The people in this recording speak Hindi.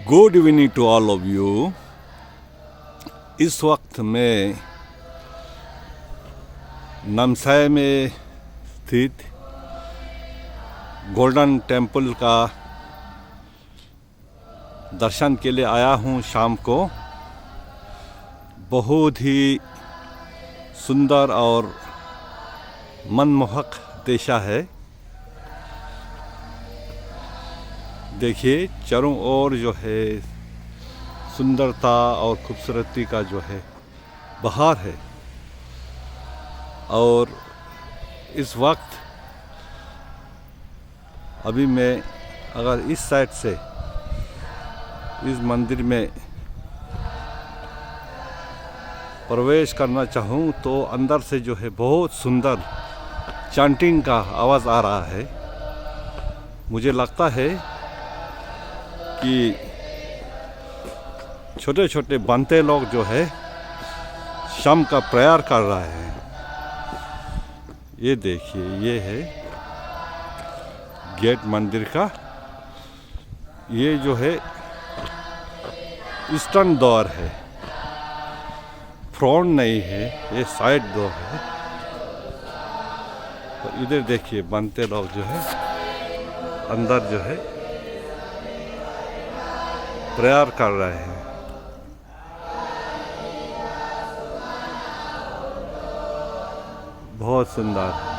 Good evening to all of you. इस वक्त मैं नामसाई में स्थित गोल्डन टेम्पल का दर्शन के लिए आया हूँ। शाम को बहुत ही सुंदर और मनमोहक दृश्य है। देखिए चारों ओर जो है सुंदरता और खूबसूरती का जो है बहार है। और इस वक्त अभी मैं अगर इस साइड से इस मंदिर में प्रवेश करना चाहूँ तो अंदर से जो है बहुत सुंदर चैंटिंग का आवाज़ आ रहा है। मुझे लगता है कि छोटे छोटे बनते लोग जो है शाम का प्रेयर कर रहे हैं। ये देखिए, ये है गेट मंदिर का। ये जो है ईस्टर्न द्वार है, फ्रंट नहीं है, ये साइड द्वार है। तो इधर देखिए बनते लोग जो है अंदर जो है प्रेयर कर रहे हैं। बहुत सुंदर है।